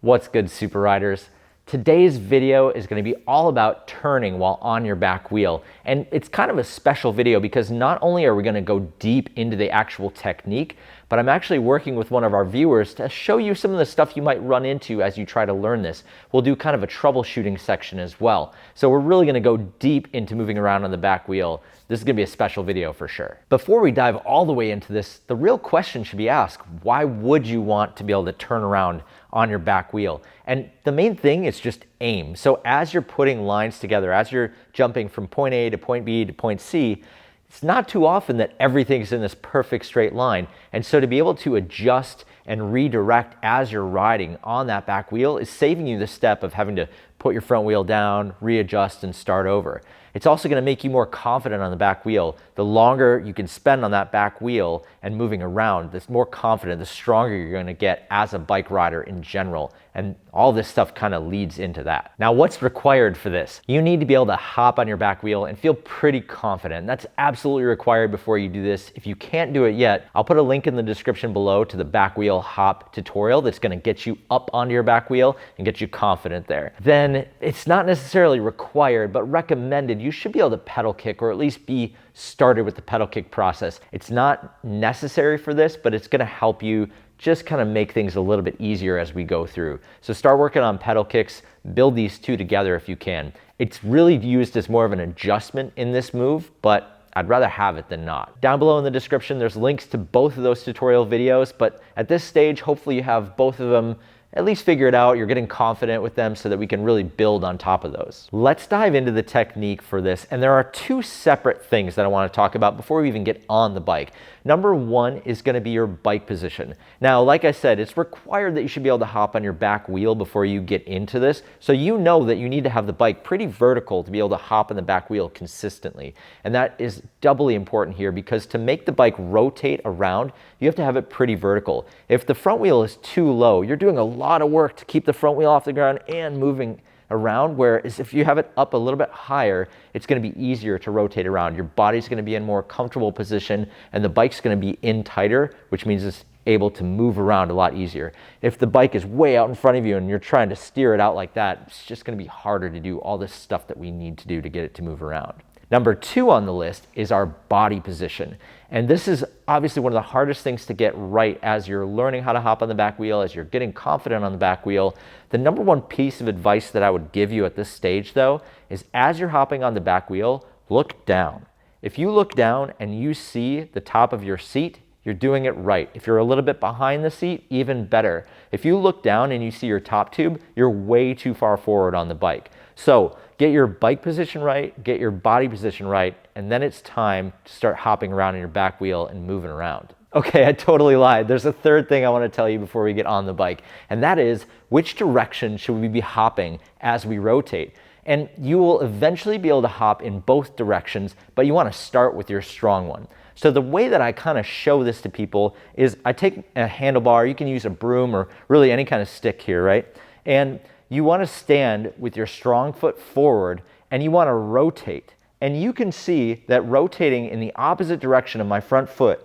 What's good, Super Riders? Today's video is going to be all about turning while on your back wheel. And it's kind of a special video because not only are we going to go deep into the actual technique, but I'm actually working with one of our viewers to show you some of the stuff you might run into as you try to learn this. We'll do kind of a troubleshooting section as well. So we're really going to go deep into moving around on the back wheel. This is going to be a special video for sure. Before we dive all the way into this, the real question should be asked, why would you want to be able to turn around on your back wheel? And the main thing is just aim. So as you're putting lines together, as you're jumping from point A to point B to point C, it's not too often that everything's in this perfect straight line. And so to be able to adjust and redirect as you're riding on that back wheel is saving you the step of having to put your front wheel down, readjust, and start over. It's also going to make you more confident on the back wheel. The longer you can spend on that back wheel and moving around, the more confident, the stronger you're going to get as a bike rider in general. And all this stuff kind of leads into that. Now, what's required for this? You need to be able to hop on your back wheel and feel pretty confident. That's absolutely required before you do this. If you can't do it yet, I'll put a link in the description below to the back wheel hop tutorial that's going to get you up onto your back wheel and get you confident there. Then it's not necessarily required, but recommended. You should be able to pedal kick or at least be started with the pedal kick process. It's not necessary for this, but it's going to help you just kind of make things a little bit easier as we go through. So start working on pedal kicks, build these two together if you can. It's really used as more of an adjustment in this move, but I'd rather have it than not. Down below in the description, there's links to both of those tutorial videos, but at this stage, hopefully you have both of them at least figure it out, you're getting confident with them so that we can really build on top of those. Let's dive into the technique for this. And there are two separate things that I want to talk about before we even get on the bike. Number one is going to be your bike position. Now, like I said, it's required that you should be able to hop on your back wheel before you get into this. So you know that you need to have the bike pretty vertical to be able to hop on the back wheel consistently. And that is doubly important here because to make the bike rotate around, you have to have it pretty vertical. If the front wheel is too low, you're doing a lot of work to keep the front wheel off the ground and moving around, whereas if you have it up a little bit higher, it's going to be easier to rotate around. Your body's going to be in a more comfortable position and the bike's going to be in tighter, which means it's able to move around a lot easier. If the bike is way out in front of you and you're trying to steer it out like that, it's just going to be harder to do all this stuff that we need to do to get it to move around. Number two on the list is our body position. And this is obviously one of the hardest things to get right as you're learning how to hop on the back wheel, as you're getting confident on the back wheel. The number one piece of advice that I would give you at this stage though, is as you're hopping on the back wheel, look down. If you look down and you see the top of your seat, you're doing it right. If you're a little bit behind the seat, even better. If you look down and you see your top tube, you're way too far forward on the bike. So get your bike position right, get your body position right, and then it's time to start hopping around on your back wheel and moving around. Okay, I totally lied. There's a third thing I want to tell you before we get on the bike, and that is which direction should we be hopping as we rotate? And you will eventually be able to hop in both directions, but you want to start with your strong one. So the way that I kind of show this to people is I take a handlebar, you can use a broom or really any kind of stick here, right? And you want to stand with your strong foot forward and you want to rotate. And you can see that rotating in the opposite direction of my front foot,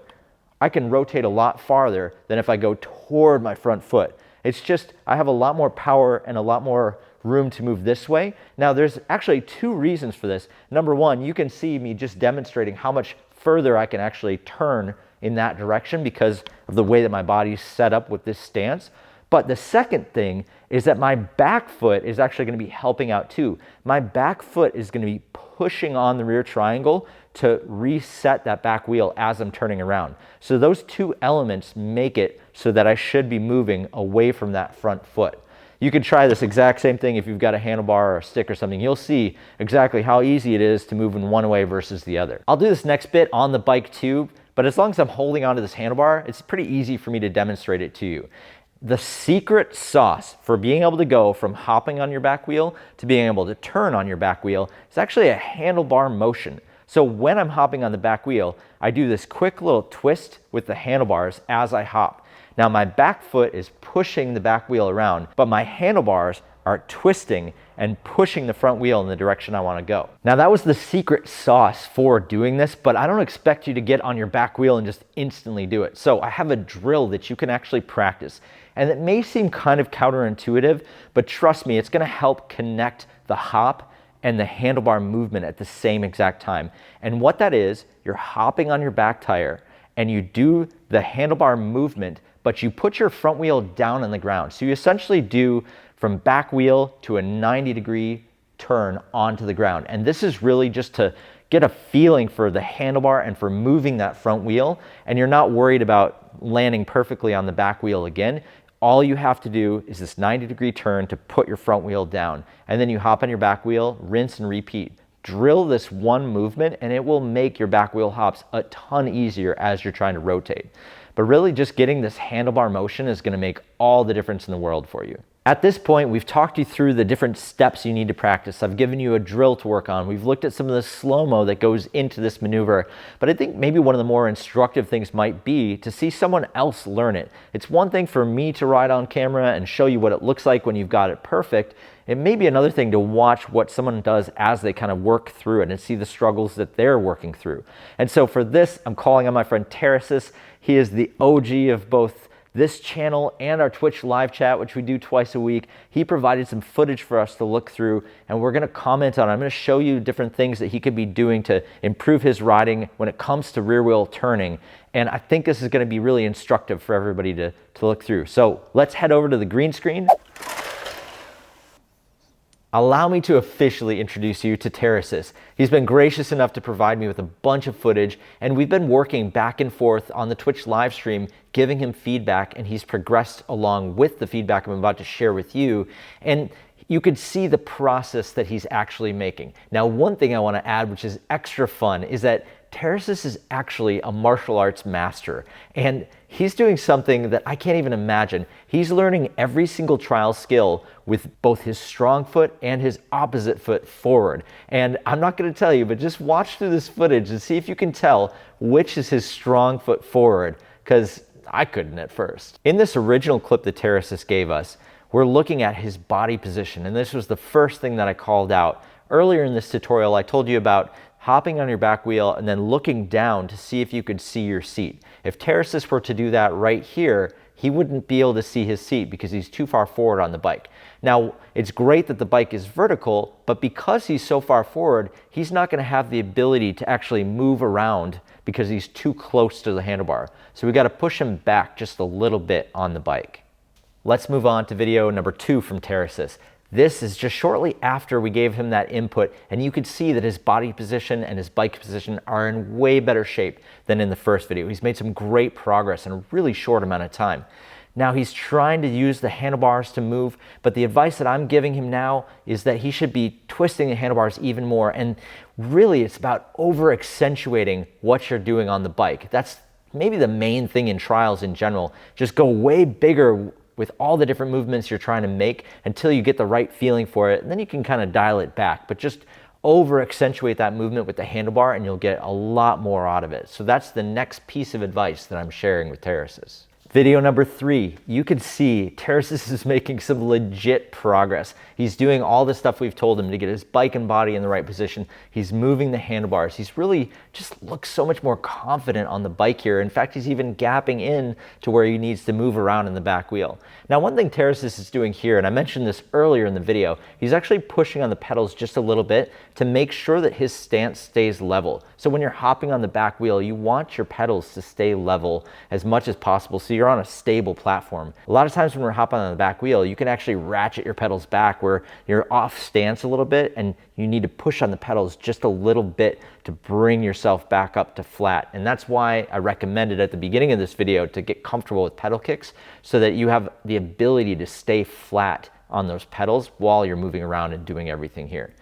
I can rotate a lot farther than if I go toward my front foot. It's just, I have a lot more power and a lot more room to move this way. Now there's actually two reasons for this. Number one, you can see me just demonstrating how much further I can actually turn in that direction because of the way that my body's set up with this stance. But the second thing is that my back foot is actually going to be helping out too. My back foot is going to be pushing on the rear triangle to reset that back wheel as I'm turning around. So those two elements make it so that I should be moving away from that front foot. You could try this exact same thing if you've got a handlebar or a stick or something. You'll see exactly how easy it is to move in one way versus the other. I'll do this next bit on the bike too, but as long as I'm holding onto this handlebar, it's pretty easy for me to demonstrate it to you. The secret sauce for being able to go from hopping on your back wheel to being able to turn on your back wheel is actually a handlebar motion. So when I'm hopping on the back wheel, I do this quick little twist with the handlebars as I hop. Now my back foot is pushing the back wheel around, but my handlebars are twisting and pushing the front wheel in the direction I want to go. Now that was the secret sauce for doing this, but I don't expect you to get on your back wheel and just instantly do it. So I have a drill that you can actually practice. And it may seem kind of counterintuitive, but trust me, it's going to help connect the hop and the handlebar movement at the same exact time. And what that is, you're hopping on your back tire and you do the handlebar movement, but you put your front wheel down on the ground. So you essentially do from back wheel to a 90-degree turn onto the ground. And this is really just to get a feeling for the handlebar and for moving that front wheel. And you're not worried about landing perfectly on the back wheel again. All you have to do is this 90-degree turn to put your front wheel down. And then you hop on your back wheel, rinse and repeat. Drill this one movement and it will make your back wheel hops a ton easier as you're trying to rotate. But really just getting this handlebar motion is going to make all the difference in the world for you. At this point, we've talked you through the different steps you need to practice. I've given you a drill to work on. We've looked at some of the slow-mo that goes into this maneuver, but I think maybe one of the more instructive things might be to see someone else learn it. It's one thing for me to ride on camera and show you what it looks like when you've got it perfect. It may be another thing to watch what someone does as they kind of work through it and see the struggles that they're working through. And so for this, I'm calling on my friend Teracis. He is the OG of both this channel and our Twitch live chat, which we do twice a week. He provided some footage for us to look through, and we're gonna comment on it. I'm gonna show you different things that he could be doing to improve his riding when it comes to rear wheel turning. And I think this is gonna be really instructive for everybody to look through. So let's head over to the green screen. Allow me to officially introduce you to Teracis. He's been gracious enough to provide me with a bunch of footage, and we've been working back and forth on the Twitch live stream, giving him feedback, and he's progressed along with the feedback I'm about to share with you. And you could see the process that he's actually making. Now, one thing I want to add, which is extra fun, is that Teracis is actually a martial arts master, and he's doing something that I can't even imagine. He's learning every single trial skill with both his strong foot and his opposite foot forward. And I'm not going to tell you, but just watch through this footage and see if you can tell which is his strong foot forward, because I couldn't at first. In this original clip that Teracis gave us, we're looking at his body position, and this was the first thing that I called out. Earlier in this tutorial, I told you about hopping on your back wheel and then looking down to see if you could see your seat. If Teracis were to do that right here, he wouldn't be able to see his seat because he's too far forward on the bike. Now, it's great that the bike is vertical, but because he's so far forward, he's not going to have the ability to actually move around because he's too close to the handlebar. So we got to push him back just a little bit on the bike. Let's move on to video number 2 from Teracis. This is just shortly after we gave him that input, and you could see that his body position and his bike position are in way better shape than in the first video. He's made some great progress in a really short amount of time. Now he's trying to use the handlebars to move, but the advice that I'm giving him now is that he should be twisting the handlebars even more, and really it's about over accentuating what you're doing on the bike. That's maybe the main thing in trials in general. Just go way bigger with all the different movements you're trying to make until you get the right feeling for it, and then you can kind of dial it back. But just over accentuate that movement with the handlebar and you'll get a lot more out of it. So that's the next piece of advice that I'm sharing with Teracis. Video number 3, you can see Teracis is making some legit progress. He's doing all the stuff we've told him to get his bike and body in the right position. He's moving the handlebars. He's really just looks so much more confident on the bike here. In fact, he's even gapping in to where he needs to move around in the back wheel. Now, one thing Teracis is doing here, and I mentioned this earlier in the video, he's actually pushing on the pedals just a little bit to make sure that his stance stays level. So when you're hopping on the back wheel, you want your pedals to stay level as much as possible so you're on a stable platform. A lot of times when we're hopping on the back wheel, you can actually ratchet your pedals back where you're off stance a little bit and you need to push on the pedals just a little bit to bring yourself back up to flat. And that's why I recommended at the beginning of this video to get comfortable with pedal kicks so that you have the ability to stay flat on those pedals while you're moving around and doing everything here.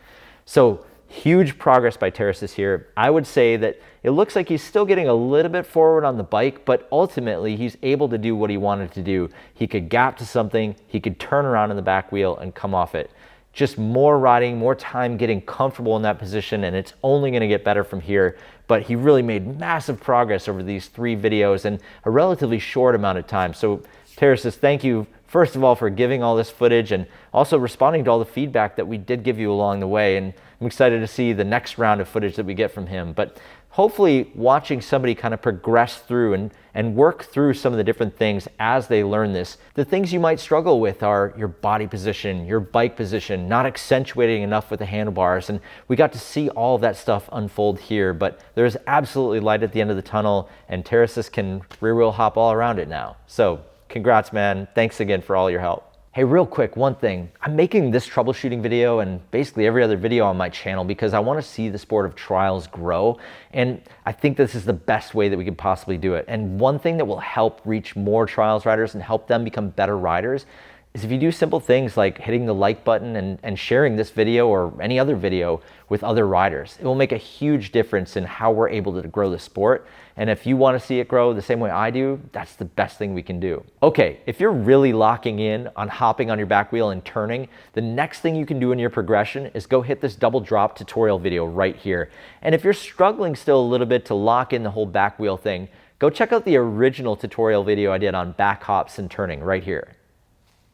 So huge progress by Teracis here. I would say that it looks like he's still getting a little bit forward on the bike, but ultimately he's able to do what he wanted to do. He could gap to something, he could turn around in the back wheel and come off it. Just more riding, more time getting comfortable in that position, and it's only going to get better from here. But he really made massive progress over these 3 videos in a relatively short amount of time. So Teracis, thank you first of all, for giving all this footage and also responding to all the feedback that we did give you along the way. And I'm excited to see the next round of footage that we get from him. But hopefully watching somebody kind of progress through and work through some of the different things as they learn this. The things you might struggle with are your body position, your bike position, not accentuating enough with the handlebars. And we got to see all of that stuff unfold here, but there's absolutely light at the end of the tunnel, and Teracis can rear wheel hop all around it now. So congrats, man. Thanks again for all your help. Hey, real quick, one thing. I'm making this troubleshooting video and basically every other video on my channel because I want to see the sport of trials grow. And I think this is the best way that we could possibly do it. And one thing that will help reach more trials riders and help them become better riders is if you do simple things like hitting the like button and sharing this video or any other video with other riders. It will make a huge difference in how we're able to grow the sport. And if you want to see it grow the same way I do, that's the best thing we can do. Okay, if you're really locking in on hopping on your back wheel and turning, the next thing you can do in your progression is go hit this double drop tutorial video right here. And if you're struggling still a little bit to lock in the whole back wheel thing, go check out the original tutorial video I did on back hops and turning right here.